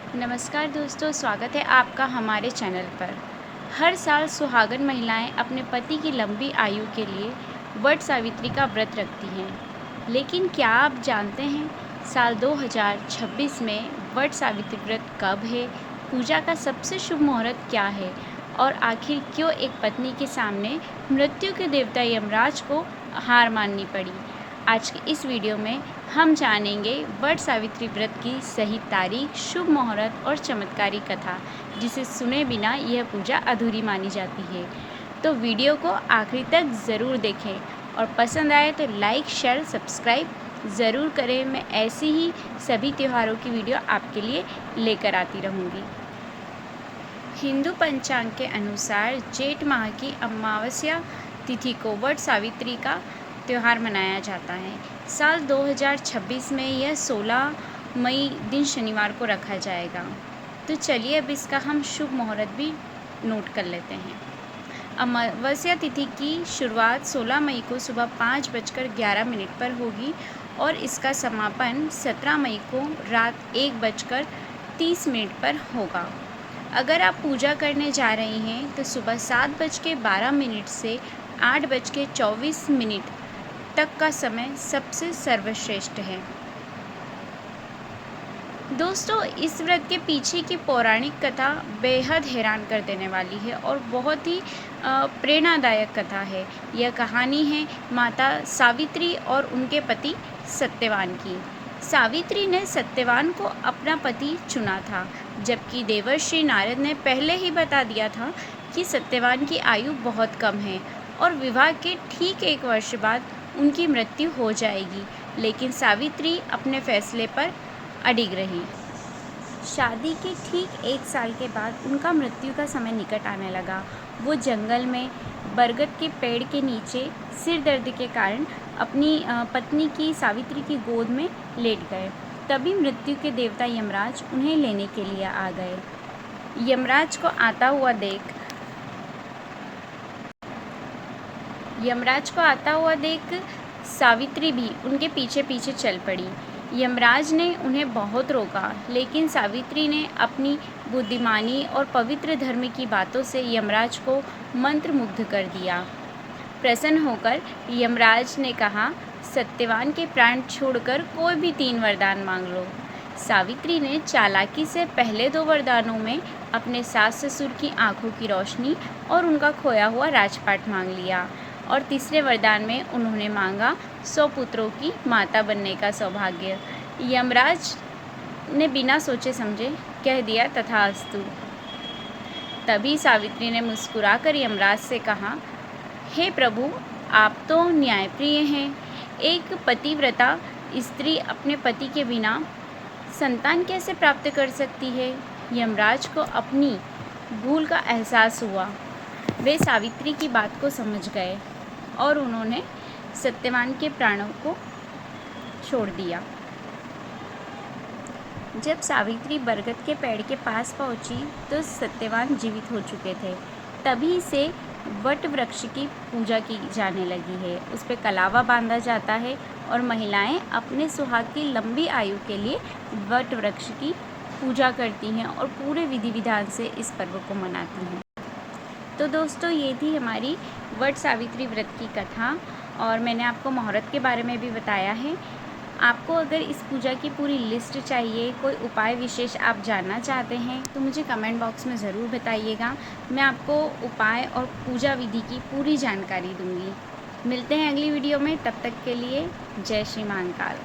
नमस्कार दोस्तों, स्वागत है आपका हमारे चैनल पर। हर साल सुहागन महिलाएं अपने पति की लंबी आयु के लिए वट सावित्री का व्रत रखती हैं। लेकिन क्या आप जानते हैं साल 2026 में वट सावित्री व्रत कब है, पूजा का सबसे शुभ मुहूर्त क्या है और आखिर क्यों एक पत्नी के सामने मृत्यु के देवता यमराज को हार माननी पड़ी। आज के इस वीडियो में हम जानेंगे वट सावित्री व्रत की सही तारीख, शुभ मुहूर्त और चमत्कारी कथा, जिसे सुने बिना यह पूजा अधूरी मानी जाती है। तो वीडियो को आखिरी तक ज़रूर देखें और पसंद आए तो लाइक, शेयर, सब्सक्राइब ज़रूर करें। मैं ऐसी ही सभी त्योहारों की वीडियो आपके लिए लेकर आती रहूँगी। हिंदू पंचांग के अनुसार जेठ माह की अमावस्या तिथि को वट सावित्री का त्यौहार मनाया जाता है। साल 2026 में यह 16 मई दिन शनिवार को रखा जाएगा। तो चलिए अब इसका हम शुभ मुहूर्त भी नोट कर लेते हैं। अमावस्या तिथि की शुरुआत 16 मई को सुबह 5:11 पर होगी और इसका समापन 17 मई को रात 1:30 पर होगा। अगर आप पूजा करने जा रही हैं तो सुबह 7:12 से 8:24 तक का समय सबसे सर्वश्रेष्ठ है। दोस्तों, इस व्रत के पीछे की पौराणिक कथा बेहद हैरान कर देने वाली है और बहुत ही प्रेरणादायक कथा है। यह कहानी है माता सावित्री और उनके पति सत्यवान की। सावित्री ने सत्यवान को अपना पति चुना था, जबकि देवर्षि नारद ने पहले ही बता दिया था कि सत्यवान की आयु बहुत कम है और विवाह के ठीक 1 वर्ष बाद उनकी मृत्यु हो जाएगी। लेकिन सावित्री अपने फैसले पर अडिग रही। शादी के ठीक 1 साल के बाद उनका मृत्यु का समय निकट आने लगा। वो जंगल में बरगद के पेड़ के नीचे सिर दर्द के कारण अपनी पत्नी की सावित्री की गोद में लेट गए। तभी मृत्यु के देवता यमराज उन्हें लेने के लिए आ गए। यमराज को आता हुआ देख सावित्री भी उनके पीछे पीछे चल पड़ी। यमराज ने उन्हें बहुत रोका, लेकिन सावित्री ने अपनी बुद्धिमानी और पवित्र धर्म की बातों से यमराज को मंत्रमुग्ध कर दिया। प्रसन्न होकर यमराज ने कहा, सत्यवान के प्राण छोड़कर कोई भी 3 वरदान मांग लो। सावित्री ने चालाकी से पहले 2 वरदानों में अपने सास ससुर की आंखों की रोशनी और उनका खोया हुआ राजपाट मांग लिया और तीसरे वरदान में उन्होंने मांगा 100 पुत्रों की माता बनने का सौभाग्य। यमराज ने बिना सोचे समझे कह दिया, तथास्तु। तभी सावित्री ने मुस्कुराकर यमराज से कहा, हे प्रभु, आप तो न्यायप्रिय हैं। एक पतिव्रता स्त्री अपने पति के बिना संतान कैसे प्राप्त कर सकती है। यमराज को अपनी भूल का एहसास हुआ। वे सावित्री की बात को समझ गए और उन्होंने सत्यवान के प्राणों को छोड़ दिया। जब सावित्री बरगद के पेड़ के पास पहुंची तो सत्यवान जीवित हो चुके थे। तभी से वट वृक्ष की पूजा की जाने लगी है। उस पर कलावा बांधा जाता है और महिलाएं अपने सुहाग की लंबी आयु के लिए वट वृक्ष की पूजा करती हैं और पूरे विधि विधान से इस पर्व को मनाती हैं। तो दोस्तों, ये थी हमारी वट सावित्री व्रत की कथा और मैंने आपको मुहूर्त के बारे में भी बताया है। आपको अगर इस पूजा की पूरी लिस्ट चाहिए, कोई उपाय विशेष आप जानना चाहते हैं तो मुझे कमेंट बॉक्स में ज़रूर बताइएगा। मैं आपको उपाय और पूजा विधि की पूरी जानकारी दूंगी। मिलते हैं अगली वीडियो में, तब तक के लिए जय श्री महाकाल।